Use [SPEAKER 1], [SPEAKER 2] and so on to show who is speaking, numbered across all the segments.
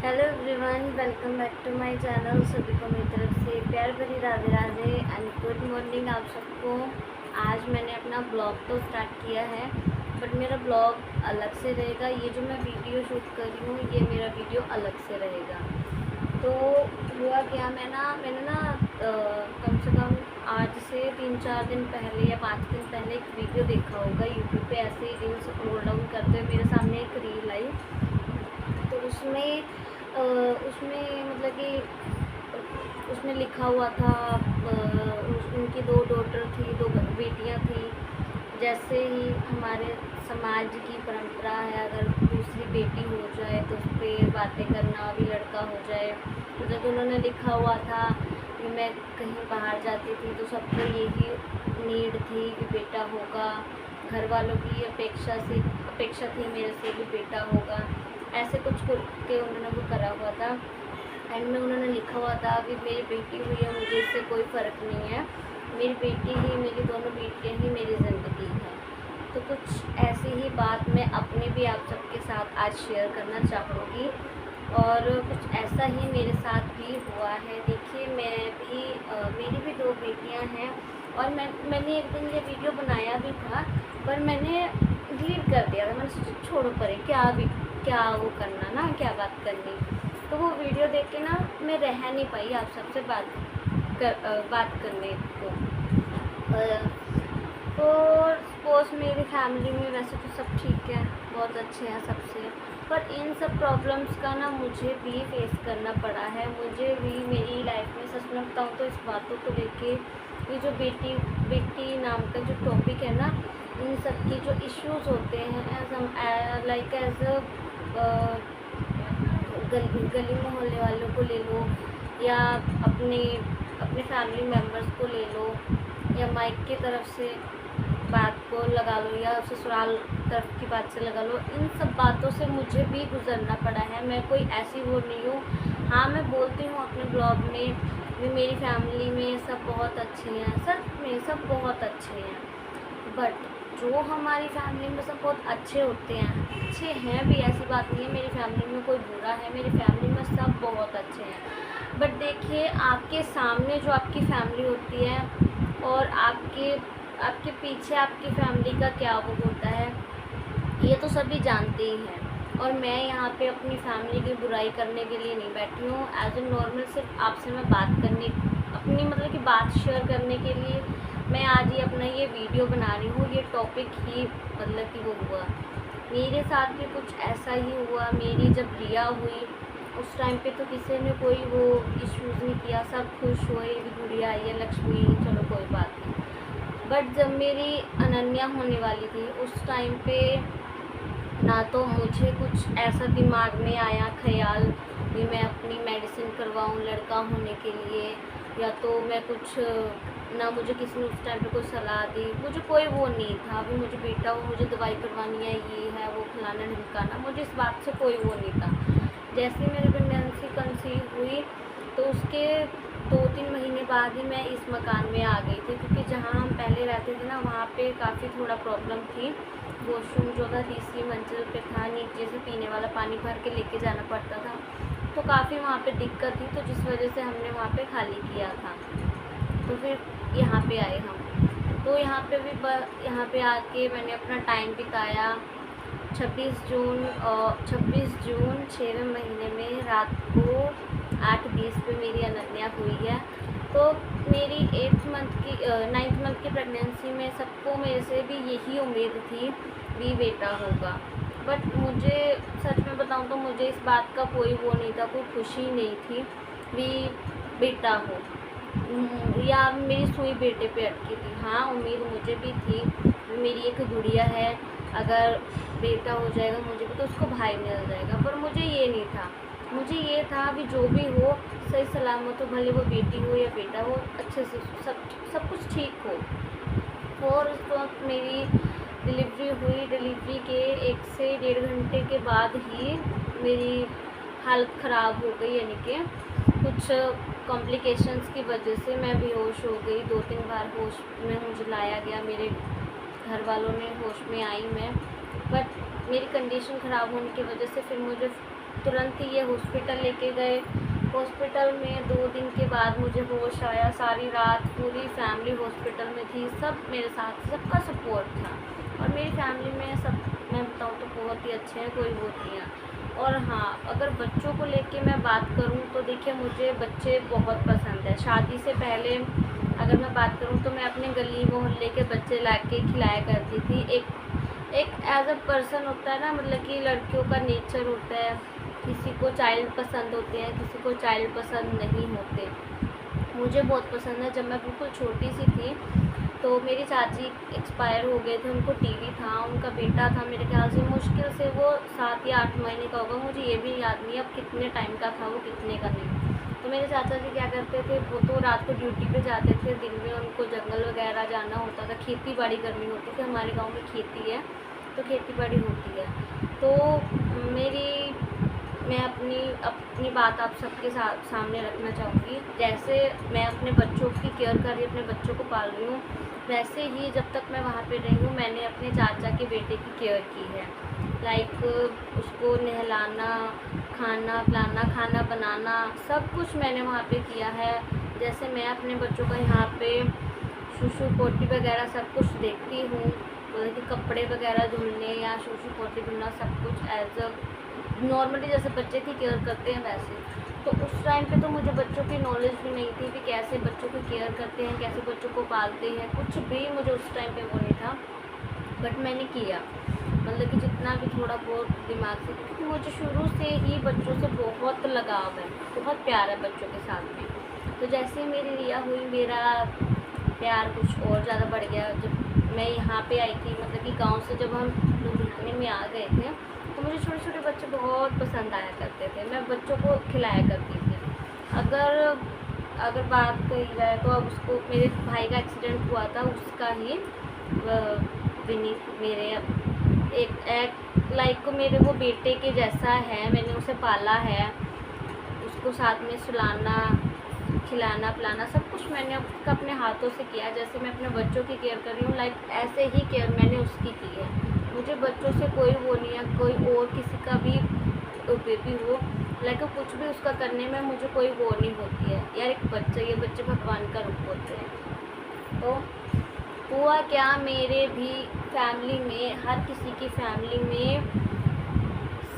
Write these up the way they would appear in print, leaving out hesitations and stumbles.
[SPEAKER 1] Hello everyone, welcome back to my channel. सभी को मेरी तरफ से प्यार भरी Radhe Radhe and good morning आप सबको। आज मैंने अपना ब्लॉग तो स्टार्ट किया है, बट मेरा ब्लॉग अलग से रहेगा। ये जो मैं वीडियो शूट कर रही हूँ, ये मेरा वीडियो अलग से रहेगा। तो हुआ क्या, मैंने ना कम से कम आज से 3-4 दिन पहले या 5 दिन पहले एक वीडियो देखा होगा यूट्यूब पे। ऐसे ही रील्स स्क्रॉल डाउन करते हुए मेरे सामने एक रील आई। तो उसमें मतलब कि उसमें लिखा हुआ था, उनकी 2 डॉटर थी, 2 बेटियां थी। जैसे ही हमारे समाज की परंपरा है, अगर दूसरी बेटी हो जाए तो उस पर बातें करना, भी लड़का हो जाए। मतलब उन्होंने लिखा हुआ था कि मैं कहीं बाहर जाती थी तो सबको यही नीड थी कि बेटा होगा। घर वालों की अपेक्षा थी मेरे से भी बेटा होगा। ऐसे कुछ के उन्होंने वो करा हुआ था। एंड में उन्होंने लिखा हुआ था कि मेरी बेटी हुई है, मुझे इससे कोई फ़र्क नहीं है। मेरी बेटी ही, मेरी दोनों बेटियाँ ही मेरी ज़िंदगी है। तो कुछ ऐसी ही बात मैं अपने भी आप सबके साथ आज शेयर करना चाहूँगी। और कुछ ऐसा ही मेरे साथ भी हुआ है। देखिए, मेरी भी 2 बेटियाँ हैं। और मैंने एक दिन ये वीडियो बनाया भी था, पर मैंने डिलीट कर दिया था। मैंने सोचा छोड़ो परे, क्या वो करना ना, क्या बात करनी। तो वो वीडियो देख के ना मैं रह नहीं पाई आप सबसे बात करने को। तो सपोज मेरी फैमिली में वैसे तो सब ठीक है, बहुत अच्छे हैं सबसे, पर इन सब प्रॉब्लम्स का ना मुझे भी फेस करना पड़ा है। मुझे भी मेरी लाइफ में, सच में बताऊँ तो, इस बातों को लेके, ये जो बेटी नाम का जो टॉपिक है ना, इन सब की जो इश्यूज़ होते हैं, लाइक एज गली मोहल्ले वालों को ले लो, या अपने अपने फैमिली मेम्बर्स को ले लो, या माइक की तरफ से बात को लगा लो, या ससुराल तरफ की बात से लगा लो। इन सब बातों से मुझे भी गुजरना पड़ा है। मैं कोई ऐसी वो नहीं हूँ। हाँ, मैं बोलती हूँ अपने ब्लॉग में भी मेरी फैमिली में सब बहुत अच्छे हैं, सच में सब बहुत अच्छे हैं। बट जो हमारी फैमिली में सब बहुत अच्छे होते हैं, अच्छे हैं भी, ऐसी बात नहीं है मेरी फैमिली में कोई बुरा है। मेरी फैमिली में सब बहुत अच्छे हैं। बट देखिए, आपके सामने जो आपकी फैमिली होती है और आपके पीछे आपकी फैमिली का क्या वो होता है, ये तो सभी जानते ही हैं। और मैं यहाँ पे अपनी फैमिली की बुराई करने के लिए नहीं बैठी हूँ। एज ए नॉर्मल सिर्फ आपसे मैं बात करने, अपनी मतलब कि बात शेयर करने के लिए मैं आज ही अपना ये वीडियो बना रही हूँ। ये टॉपिक ही मतलब कि वो हुआ मेरे साथ भी कुछ ऐसा ही हुआ। मेरी जब रिया हुई उस टाइम पे तो किसी ने कोई वो इश्यूज़ नहीं किया, सब खुश हुए कि गुड़िया आई है, लक्ष्मी, चलो कोई बात नहीं। बट जब मेरी अनन्या होने वाली थी उस टाइम पे ना तो मुझे कुछ ऐसा दिमाग में आया ख्याल कि मैं अपनी मेडिसिन करवाऊँ लड़का होने के लिए, या तो मैं कुछ, ना मुझे किसी ने उस टाइम पे कोई सलाह दी। मुझे कोई वो नहीं था अभी मुझे बेटा हो, मुझे दवाई करवानी है, ये है वो फलाना ढिमकाना, मुझे इस बात से कोई वो नहीं था। जैसे ही मेरी प्रेगनेंसी कंसीव हुई तो उसके 2-3 महीने बाद ही मैं इस मकान में आ गई थी, क्योंकि जहाँ हम पहले रहते थे ना, वहाँ पे काफ़ी थोड़ा प्रॉब्लम थी। वॉशरूम जो था तीसरी मंजिल पे था, नीचे से पीने वाला पानी भर के लेके जाना पड़ता था, तो काफ़ी वहाँ पे दिक्कत थी। तो जिस वजह से हमने वहाँ पे खाली किया था, तो फिर यहाँ पे आए हम। तो यहाँ पे आके मैंने अपना टाइम बिताया। 26 जून 6वें महीने में रात को 8:20 पे मेरी अनन्या हुई है। तो मेरी 9th मंथ की प्रेगनेंसी में सबको मेरे से भी यही उम्मीद थी भी बेटा होगा। बट मुझे सच में बताऊँ तो मुझे इस बात का कोई वो नहीं था, कोई खुशी नहीं थी भी बेटा हो, या मेरी सुई बेटे पे अटकी थी। हाँ, उम्मीद मुझे भी थी, मेरी एक गुड़िया है, अगर बेटा हो जाएगा मुझे भी तो उसको भाई मिल जाएगा। पर मुझे ये नहीं था, मुझे ये था भी जो भी हो सही सलामत हो, भले वो बेटी हो या बेटा हो, अच्छे से सब कुछ ठीक हो। और उस वक्त मेरी डिलीवरी हुई। डिलीवरी के 1 से 1.5 घंटे के बाद ही मेरी हालत ख़राब हो गई, यानी कि कुछ कॉम्प्लिकेशंस की वजह से मैं बेहोश हो गई। 2-3 बार होश में मुझे लाया गया, मेरे घर वालों ने होश में आई मैं। बट मेरी कंडीशन ख़राब होने की वजह से फिर मुझे तुरंत ही ये हॉस्पिटल लेके गए। हॉस्पिटल में 2 दिन के बाद मुझे होश आया। सारी रात पूरी फैमिली हॉस्पिटल में थी, सब मेरे साथ, सबका सपोर्ट था। और मेरी फैमिली में सब, मैं बताऊँ तो बहुत ही अच्छे हैं, कोई वो नहीं है। और हाँ, अगर बच्चों को लेके मैं बात करूँ तो देखिए, मुझे बच्चे बहुत पसंद है। शादी से पहले अगर मैं बात करूँ तो मैं अपने गली मोहल्ले के बच्चे ला के खिलाया करती थी। एक एज अ पर्सन होता है ना, मतलब कि लड़कियों का नेचर होता है, किसी को चाइल्ड पसंद होते हैं, किसी को चाइल्ड पसंद नहीं होते। मुझे बहुत पसंद है। जब मैं बिल्कुल छोटी सी थी तो मेरी चाची एक्सपायर हो गए थे, उनको टीबी था, उनका बेटा था, मेरे ख्याल से मुश्किल से वो 7 या 8 महीने का होगा, मुझे ये भी याद नहीं अब कितने टाइम का था वो, कितने का नहीं। तो मेरे चाचा जी क्या करते थे, वो तो रात को ड्यूटी पे जाते थे, दिन में उनको जंगल वगैरह जाना होता था, खेती बाड़ी करनी होती थी। हमारे गाँव में खेती है तो खेती बाड़ी होती है। तो मैं अपनी बात आप सबके सामने रखना चाहूँगी। जैसे मैं अपने बच्चों की केयर कर रही हूँ, अपने बच्चों को पाल रही हूँ, वैसे ही जब तक मैं वहाँ पे रही हूँ मैंने अपने चाचा के बेटे की केयर की है। लाइक उसको नहलाना, खाना पिलाना, खाना बनाना, सब कुछ मैंने वहाँ पे किया है। जैसे मैं अपने बच्चों का यहाँ पे शूशु पोटी वगैरह सब कुछ देखती हूँ, मतलब कि कपड़े वगैरह धुलने या शूशु पोटी धुलना, सब कुछ एज अ नॉर्मली जैसे बच्चे की केयर करते हैं वैसे। तो उस टाइम पे तो मुझे बच्चों की नॉलेज भी नहीं थी कि कैसे बच्चों की केयर करते हैं, कैसे बच्चों को पालते हैं, कुछ भी मुझे उस टाइम पे वो नहीं था। बट मैंने किया, मतलब कि जितना भी थोड़ा बहुत दिमाग से, क्योंकि मुझे शुरू से ही बच्चों से बहुत लगाव है, बहुत प्यार है बच्चों के साथ में। तो जैसे ही मेरी रिया हुई, मेरा प्यार कुछ और ज़्यादा बढ़ गया। जब मैं यहाँ पे आई थी, मतलब कि गांव से जब हम लुधियाने में आ गए थे, तो मुझे छोटे छोटे बच्चे बहुत पसंद आया करते थे, मैं बच्चों को खिलाया करती थी। अगर बात कही जाए तो अब उसको, मेरे भाई का एक्सीडेंट हुआ था, उसका ही विनीत मेरे एक लाइक मेरे वो बेटे के जैसा है, मैंने उसे पाला है, उसको साथ में सुलाना, खिलाना पिलाना, सब कुछ मैंने उसका अपने हाथों से किया। जैसे मैं अपने बच्चों की केयर कर रही हूँ, लाइक ऐसे ही केयर मैंने उसकी की है। मुझे बच्चों से कोई वो नहीं है, कोई और किसी का भी बेबी हो, लाइक कुछ भी उसका करने में मुझे कोई वो नहीं होती है। यार एक बच्चा, ये बच्चे भगवान का रूप होते हैं। तो हुआ क्या, मेरे भी फैमिली में, हर किसी की फैमिली में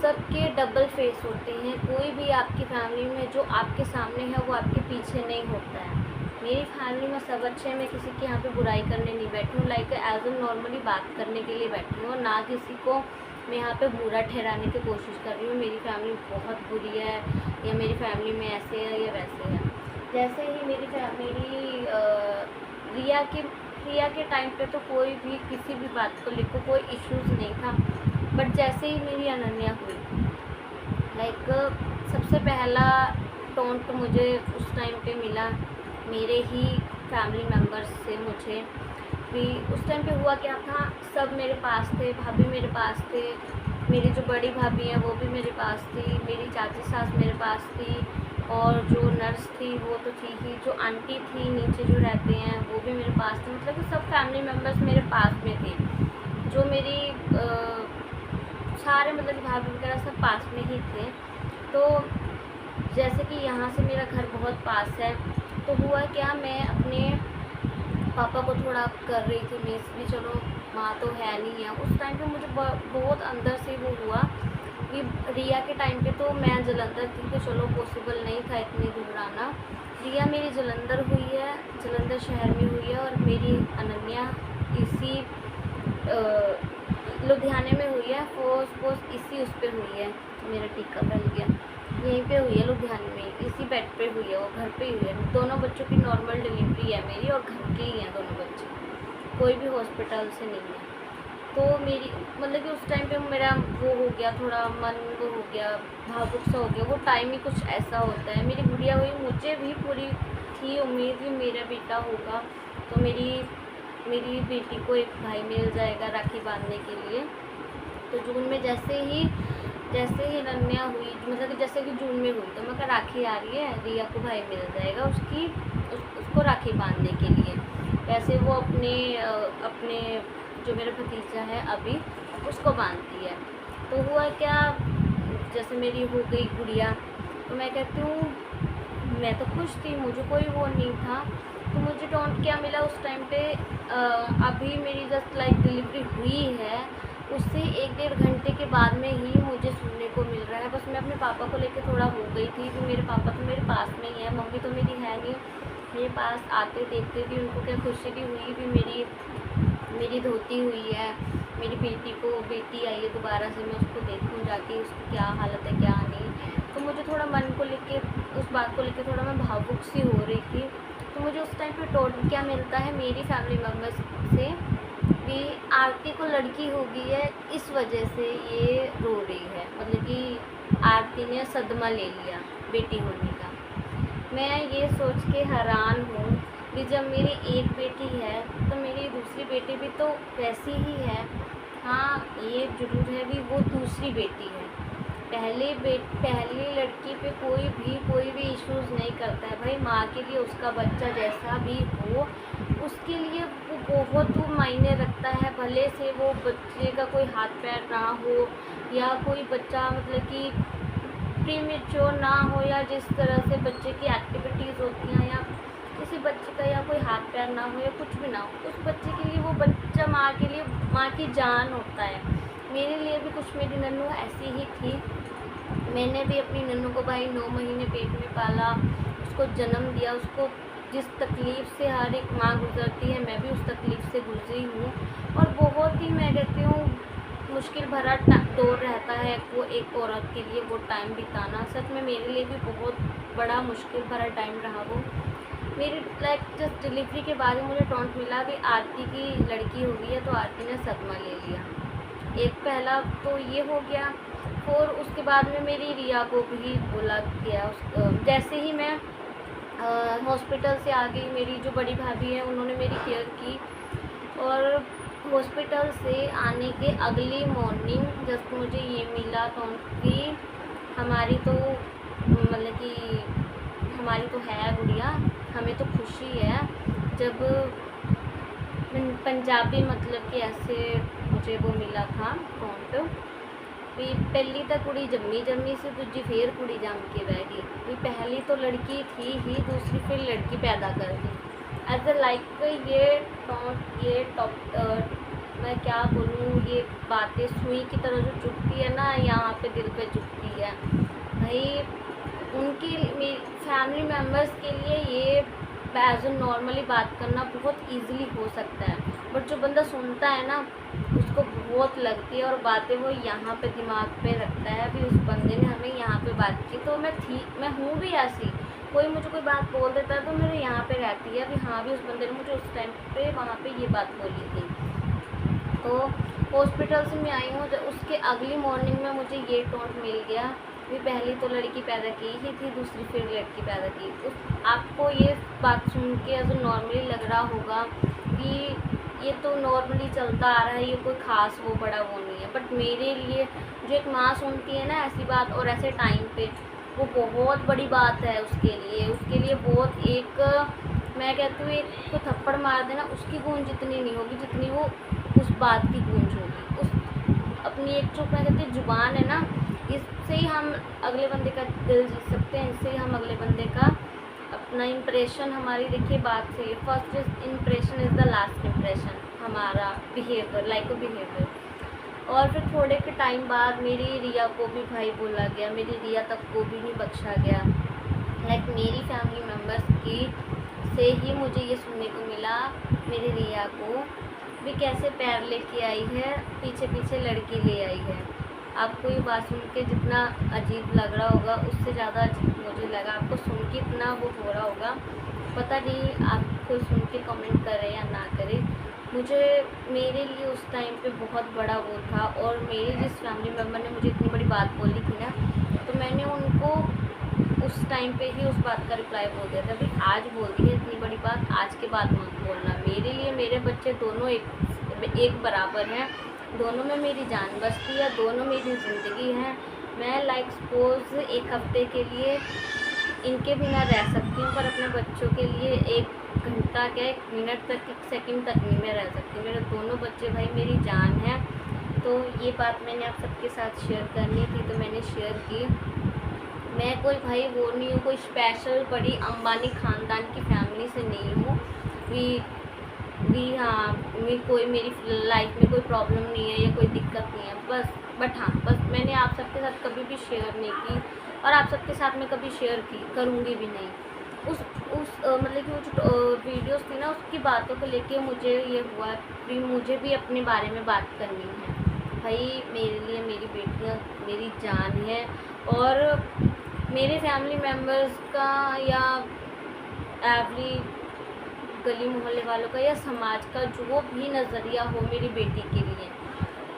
[SPEAKER 1] सबके डबल फेस होते हैं। कोई भी आपकी फैमिली में जो आपके सामने है वो आपके पीछे नहीं होता है। मेरी फैमिली में सब अच्छे हैं, मैं किसी के यहाँ पे बुराई करने नहीं बैठी हूँ, लाइक एज ए नॉर्मली बात करने के लिए बैठी हूँ, ना किसी को मैं यहाँ पे बुरा ठहराने की कोशिश कर रही हूँ मेरी फैमिली बहुत बुरी है या मेरी फैमिली में ऐसे है या वैसे है। जैसे ही मेरी रिया के टाइम पे तो कोई भी किसी भी बात को लेकर कोई इश्यूज़ नहीं था। बट जैसे ही मेरी अनन्या हुई, लाइक सबसे पहला टोंट मुझे उस टाइम पे मिला मेरे ही फैमिली मेम्बर्स से। मुझे भी उस टाइम पे हुआ क्या था, सब मेरे पास थे, भाभी मेरे पास थे, मेरी जो बड़ी भाभी है वो भी मेरे पास थी, मेरी चाची सास मेरे पास थी, और जो नर्स थी वो तो थी ही, जो आंटी थी नीचे जो रहते हैं वो भी मेरे पास थे। मतलब कि सब फैमिली मेम्बर्स मेरे पास में थे, जो मेरी सारे मतलब भाभी वगैरह सब पास में ही थे। तो जैसे कि यहाँ से मेरा घर बहुत पास है, तो हुआ क्या, मैं अपने पापा को थोड़ा कर रही थी मिस भी, चलो माँ तो है नहीं है। उस टाइम पे मुझे बहुत अंदर से वो हुआ कि रिया के टाइम पे तो मैं जलंधर थी, तो चलो पॉसिबल नहीं था इतनी दूर आना। रिया मेरी जलंधर हुई है, जलंधर शहर में हुई है, और मेरी अनन्या इसी लुधियाने में हुई है। पोस्ट इसी उस पर हुई है, मेरा टीका बन गया, यहीं पे हुई है लुधियाने में, इसी बेड पे हुई है, वो घर पे ही हुई है। दोनों बच्चों की नॉर्मल डिलीवरी है मेरी, और घर के ही हैं दोनों बच्चे, कोई भी हॉस्पिटल से नहीं है। तो मेरी मतलब कि उस टाइम पे मेरा वो हो गया, थोड़ा मन वो हो गया, भावुक सा हो गया। वो टाइम ही कुछ ऐसा होता है। मेरी गुड़िया हुई, मुझे भी पूरी थी उम्मीद कि मेरा बेटा होगा, तो मेरी बेटी को एक भाई मिल जाएगा राखी बांधने के लिए। तो जून में जैसे ही अनन्या हुई, मतलब कि जैसे कि जून में हुई, तो मैं कहा राखी आ रही है, रिया को भाई मिल जाएगा उसको राखी बांधने के लिए। वैसे वो अपने जो मेरा भतीजा है अभी, उसको बांधती है। तो हुआ क्या, जैसे मेरी हो गई गुड़िया, तो मैं कहती हूँ मैं तो खुश थी, मुझे कोई वो नहीं था। तो मुझे टोंट क्या मिला उस टाइम पे, अभी मेरी जस्ट लाइक डिलीवरी हुई है, उससे 1-1.5 घंटे के बाद में ही मुझे सुनने को मिल रहा है। बस मैं अपने पापा को लेकर थोड़ा हो गई थी कि मेरे पापा तो मेरे पास में ही है, मम्मी तो मेरी है नहीं, मेरे पास आते देखते भी उनको क्या खुशी भी हुई भी मेरी धोती हुई है, मेरी बेटी आई है दोबारा से, मैं उसको देखूँ जाके उसकी क्या हालत है क्या नहीं। तो मुझे थोड़ा मन को लेके, उस बात को लेके थोड़ा मैं भावुक सी हो रही थी। तो मुझे उस टाइम पे टोटल क्या मिलता है मेरी फैमिली मेम्बर्स से कि आरती को लड़की हो गई है, इस वजह से ये रो रही है, मतलब कि आरती ने सदमा ले लिया बेटी होने का। मैं ये सोच के हैरान हूँ कि जब मेरी एक बेटी है तो मेरी दूसरी बेटी भी तो वैसी ही है। हाँ, ये ज़रूर है कि वो दूसरी बेटी है। पहली लड़की पे कोई भी इश्यूज़ नहीं करता है भाई। माँ के लिए उसका बच्चा जैसा भी हो, उसके लिए वो बहुत मायने रखता है। भले से वो बच्चे का कोई हाथ पैर ना हो, या कोई बच्चा मतलब कि प्रीमेच्योर ना हो, या जिस तरह से बच्चे की एक्टिविटीज़ होती हैं, या किसी बच्चे का या कोई हाथ पैर ना हो या कुछ भी ना हो, उस बच्चे के लिए वो बच्चा माँ के लिए माँ की जान होता है। मेरे लिए भी कुछ मेरी नन्नू ऐसी ही थी। मैंने भी अपनी नन्नू को भाई 9 महीने पेट में पाला, उसको जन्म दिया। उसको जिस तकलीफ़ से हर एक माँ गुज़रती है, मैं भी उस तकलीफ़ से गुज़री हूँ। और बहुत ही, मैं कहती हूँ, मुश्किल भरा दौर रहता है वो एक औरत के लिए, वो टाइम बिताना। सच में मेरे लिए भी बहुत बड़ा मुश्किल भरा टाइम रहा वो। मेरी लाइक जस्ट डिलीवरी के बाद ही मुझे टोंट मिला कि आरती की लड़की हो गई है, तो आरती ने सदमा ले लिया। एक पहला तो ये हो गया, और उसके बाद में मेरी रिया को भी बोला गया। जैसे ही मैं हॉस्पिटल से आ गई, मेरी जो बड़ी भाभी है उन्होंने मेरी केयर की, और हॉस्पिटल से आने के अगली मॉर्निंग जस्ट मुझे ये मिला तो कि हमारी तो मतलब कि हमारी तो है गुड़िया, हमें तो खुशी है। जब पंजाबी मतलब कि ऐसे मुझे वो मिला था काउंट भी, पहली तो कुड़ी जम्मी से दूजी फिर कुड़ी जम के बह गई भी। पहली तो लड़की थी ही, दूसरी फिर लड़की पैदा कर दी। एज ए लाइक ये टॉप मैं क्या बोलूँ, ये बातें सुई की तरह जो चुभती है ना, यहाँ पे दिल पे चुभती है भाई। उनकी फैमिली मेम्बर्स के लिए ये एज नॉर्मली बात करना बहुत इजीली हो सकता है, बट जो बंदा सुनता है ना उसको बहुत लगती है, और बातें वो यहाँ पे दिमाग पे रखता है। अभी उस बंदे ने हमें यहाँ पे बात की, तो मैं हूँ भी ऐसी, कोई मुझे कोई बात बोल देता है तो मेरे यहाँ पे रहती है अभी। हाँ, भी उस बंदे ने मुझे उस टाइम पे वहाँ पे ये बात बोली थी। तो हॉस्पिटल से मैं आई हूँ, उसके अगली मॉर्निंग में मुझे ये टोंट मिल गया भी पहली तो लड़की पैदा की ही थी, दूसरी फिर लड़की पैदा की। आपको ये बात सुन के ऐसा नॉर्मली लग रहा होगा कि ये तो नॉर्मली चलता आ रहा है, ये कोई ख़ास वो बड़ा वो नहीं है, बट मेरे लिए जो एक माँ सुनती है ना ऐसी बात और ऐसे टाइम पे, वो बहुत बड़ी बात है उसके लिए बहुत एक, मैं कहती हूँ एक को थप्पड़ मार देना उसकी गूंज जितनी नहीं होगी जितनी वो उस बात की गूंज होगी। उस अपनी एक जो मैं कहती हूँ जुबान है ना, इससे ही हम अगले बंदे का दिल जीत सकते हैं, इससे ही हम अगले बंदे का अपना इम्प्रेशन, हमारी देखिए बात से first impression is the last impression, हमारा बिहेवियर लाइक अ बिहेवियर। और फिर थोड़े के टाइम बाद मेरी रिया को भी भाई बोला गया, मेरी रिया तक को भी नहीं बख्शा गया। लाइक मेरी फैमिली मेम्बर्स की से ही मुझे ये सुनने को मिला मेरी रिया को भी कैसे पैर लेके आई है, पीछे पीछे लड़की ले आई है। आपको ये बात सुन के जितना अजीब लग रहा होगा उससे ज़्यादा अजीब मुझे लगा। आपको सुन के इतना वो हो रहा होगा, पता नहीं आपको सुन के कमेंट करें या ना करें। मुझे मेरे लिए उस टाइम पे बहुत बड़ा वो था, और मेरी जिस फैमिली मेम्बर ने मुझे इतनी बड़ी बात बोली थी ना, तो मैंने उनको उस टाइम पे ही उस बात का रिप्लाई बोल दिया था, भाई आज बोल दी है इतनी बड़ी बात, आज के बाद मत बोलना। मेरे लिए मेरे बच्चे दोनों एक बराबर हैं, दोनों में मेरी जान बसती है, दोनों मेरी ज़िंदगी है। मैं लाइक सपोज़ एक हफ्ते के लिए इनके बिना रह सकती हूँ, पर अपने बच्चों के लिए 1 घंटा क्या 1 मिनट तक 1 सेकंड तक नहीं मैं रह सकती। मेरे दोनों बच्चे भाई मेरी जान है, तो ये बात मैंने आप सबके साथ शेयर करनी थी, तो मैंने शेयर की। मैं कोई भाई वो नहीं हूँ, कोई स्पेशल बड़ी अंबानी ख़ानदान की फैमिली से नहीं हूँ भी। हाँ, मेरी लाइफ में कोई प्रॉब्लम नहीं है या कोई दिक्कत नहीं है, बट हाँ, बस मैंने आप सबके साथ कभी भी शेयर नहीं की और आप सबके साथ मैं कभी शेयर करूँगी भी नहीं। मतलब कि वो जो वीडियोस थी ना, उसकी बातों को लेके मुझे ये हुआ कि मुझे भी अपने बारे में बात करनी है। भाई मेरे लिए मेरी बेटियाँ मेरी जान है, और मेरे फैमिली मेम्बर्स का या एवरी गली मोहल्ले वालों का या समाज का जो भी नज़रिया हो मेरी बेटी के लिए,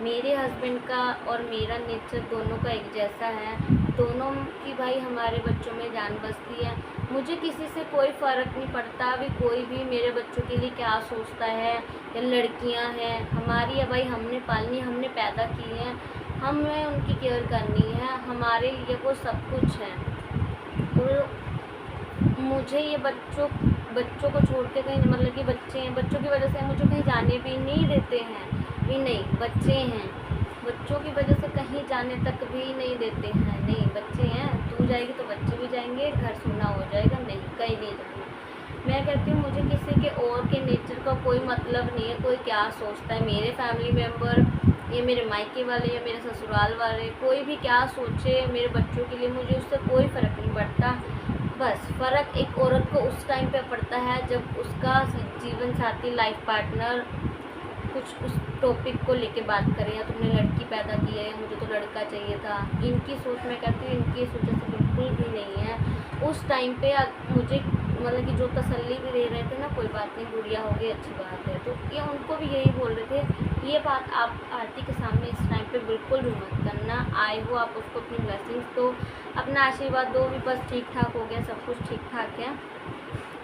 [SPEAKER 1] मेरे हस्बैंड का और मेरा नेचर दोनों का एक जैसा है। दोनों की भाई हमारे बच्चों में जान बसती है। मुझे किसी से कोई फ़र्क नहीं पड़ता अभी कोई भी मेरे बच्चों के लिए क्या सोचता है, या लड़कियां हैं हमारी, या भाई हमने पालनी, हमने पैदा की हैं, हमें उनकी केयर करनी है, हमारे लिए वो सब कुछ है। तो मुझे ये बच्चों को छोड़ के कहीं, मतलब कि बच्चे हैं, बच्चों की वजह से मुझे कहीं जाने भी नहीं देते हैं भी नहीं, बच्चे हैं, बच्चों की वजह से कहीं जाने तक भी नहीं देते हैं। नहीं, बच्चे हैं, तू जाएगी तो बच्चे भी जाएंगे, घर सुनना हो जाएगा, नहीं कहीं नहीं जाना। मैं कहती हूँ मुझे किसी के और के नेचर का कोई मतलब नहीं है, कोई क्या सोचता है, मेरे फैमिली मेम्बर या मेरे मायके वाले या मेरे ससुराल वाले, कोई भी क्या सोचे मेरे बच्चों के लिए, मुझे उससे कोई फ़र्क नहीं पड़ता। बस फ़र्क एक औरत को उस टाइम पे पड़ता है जब उसका जीवन साथी, लाइफ पार्टनर कुछ उस टॉपिक को लेके बात करें, या तुमने लड़की पैदा की है, मुझे तो लड़का चाहिए था। इनकी सोच, मैं कहती हूँ इनकी सोच ऐसे बिल्कुल भी नहीं है। उस टाइम पे मुझे मतलब कि जो तसल्ली भी दे रहे थे ना, कोई बात नहीं, गुड़िया हो गई, अच्छी बात है, तो ये उनको भी यही बोल रहे थे, ये बात आप आरती के सामने इस टाइम पे बिल्कुल भी मत करना। आए हो आप उसको अपनी ब्लेसिंग्स दो, अपना आशीर्वाद दो, भी बस ठीक ठाक हो गया, सब कुछ ठीक ठाक है।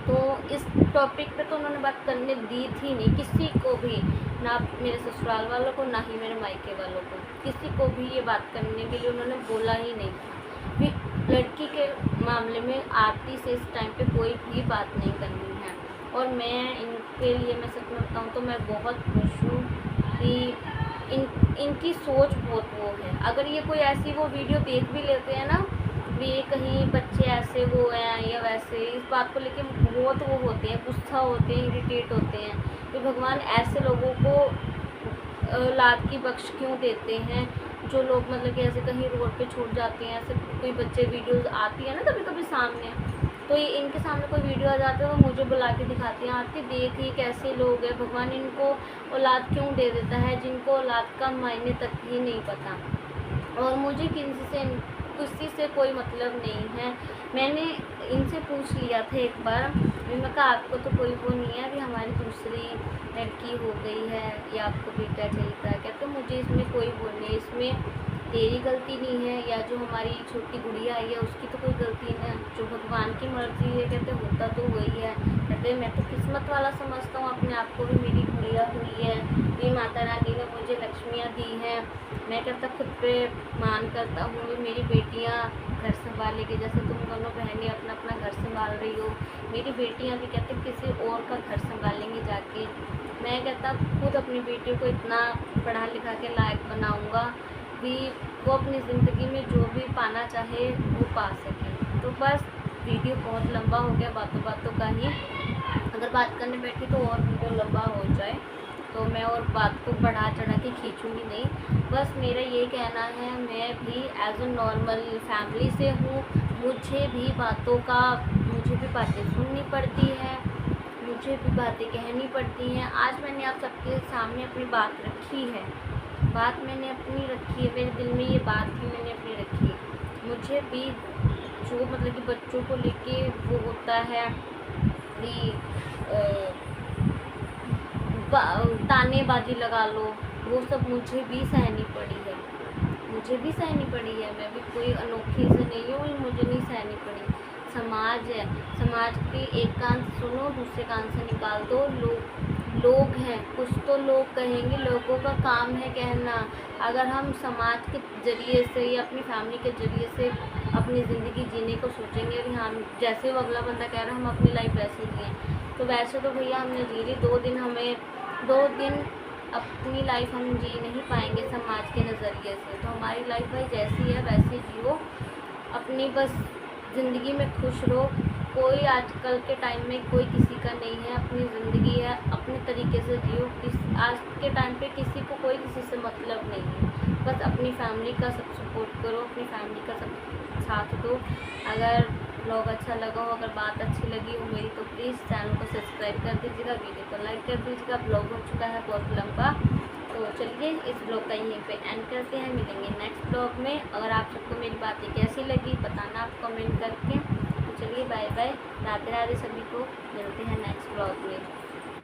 [SPEAKER 1] तो इस टॉपिक पे तो उन्होंने बात करने दी थी नहीं किसी को भी, ना मेरे ससुराल वालों को, ना ही मेरे मायके वालों को, किसी को भी ये बात करने के लिए उन्होंने बोला ही नहीं। फिर लड़की के मामले में आरती से इस टाइम पे कोई भी बात नहीं करनी है। और मैं इनके लिए, मैं सच में बताऊँ तो मैं बहुत खुश हूँ कि इनकी सोच बहुत वो है। अगर ये कोई ऐसी वो वीडियो देख भी लेते हैं ना, भी कहीं बच्चे ऐसे वो हैं या वैसे, इस बात को लेके बहुत वो होते हैं, गुस्सा होते हैं, इरिटेट होते हैं कि भगवान ऐसे लोगों को औलाद की बख्श क्यों देते हैं, जो लोग मतलब कि ऐसे कहीं रोड पे छूट जाते हैं, ऐसे कोई बच्चे वीडियोस आती है ना कभी कभी सामने, तो ये इनके सामने कोई वीडियो आ जाता है, वो मुझे बुला के दिखाती हैं, आती देख ये कैसे लोग हैं, भगवान इनको औलाद क्यों दे देता है जिनको औलाद का मायने तक ही नहीं पता। और मुझे किसी से कोई मतलब नहीं है। मैंने इनसे पूछ लिया था एक बार, मैंने कहा आपको तो कोई वो नहीं है, अभी हमारी दूसरी लड़की हो गई है या आपको बेटा चाहिए था, कहते मुझे इसमें कोई वो नहीं, इसमें तेरी गलती नहीं है या जो हमारी छोटी गुड़िया आई है उसकी तो कोई गलती नहीं है, जो भगवान की मर्ज़ी है, कहते होता तो वही है। कहते मैं तो किस्मत वाला समझता हूँ अपने आप को भी, मेरी गुड़िया हुई है, मेरी माता रानी ने मुझे लक्ष्मियाँ दी हैं, मैं कहता खुद पे मान करता हूँ, मेरी बेटियाँ घर संभालेगी, जैसे तुम दोनों बहनें अपना अपना घर संभाल रही हो, मेरी बेटियाँ भी कहते किसी और का घर संभालेंगी जाके। मैं कहता खुद अपनी बेटियों को इतना पढ़ा लिखा के लायक बनाऊँगा भी वो अपनी ज़िंदगी में जो भी पाना चाहे वो पा सके। तो बस वीडियो बहुत लंबा हो गया बातों बातों का ही, अगर बात करने बैठी तो और वीडियो लंबा हो जाए, तो मैं और बात को बढ़ा चढ़ा के खींचूँगी नहीं। बस मेरा ये कहना है, मैं भी एज अ नॉर्मल फैमिली से हूँ, मुझे भी बातें सुननी पड़ती है, मुझे भी बातें कहनी पड़ती हैं। आज मैंने आप सबके सामने अपनी बात रखी है, बात मैंने अपनी रखी है, मेरे दिल में ये बात थी, मैंने अपनी रखी है। मुझे भी जो मतलब कि बच्चों को लेके वो होता है कि तानेबाजी लगा लो, वो सब मुझे भी सहनी पड़ी है, मैं भी कोई अनोखी से नहीं हूँ, मुझे नहीं सहनी पड़ी। समाज है, समाज के एक कान से सुनो, दूसरे कान से निकाल दो। लोग हैं, कुछ तो लोग कहेंगे, लोगों का काम है कहना। अगर हम समाज के ज़रिए से या अपनी फैमिली के ज़रिए से अपनी ज़िंदगी जीने को सोचेंगे कि हम जैसे वो अगला बंदा कह रहा है हम अपनी लाइफ वैसे जिए, तो वैसे तो भैया हमने जी ली। 2 दिन अपनी लाइफ हम जी नहीं पाएंगे समाज के नज़रिए से। तो हमारी लाइफ भाई जैसी है वैसे जियो, अपनी बस ज़िंदगी में खुश रहो। कोई आजकल के टाइम में कोई किसी का नहीं है, अपनी ज़िंदगी है, अपने तरीके से जियो। आज के टाइम पे किसी को कोई किसी से मतलब नहीं है, बस अपनी फैमिली का सब सपोर्ट करो, अपनी फैमिली का सब साथ दो। अगर ब्लॉग अच्छा लगा हो, अगर बात अच्छी लगी हो मेरी, तो प्लीज़ चैनल को सब्सक्राइब कर दीजिएगा, वीडियो को लाइक कर दीजिएगा। ब्लॉग हो चुका है बहुत लंबा, तो चलिए इस ब्लॉग का यहीं पे एंड करते हैं। मिलेंगे नेक्स्ट ब्लॉग में। अगर आप सबको मेरी बातें कैसी लगी बताना आप कमेंट करके। तो चलिए बाय बाय, राधे राधे सभी को, मिलते हैं नेक्स्ट ब्लॉग में।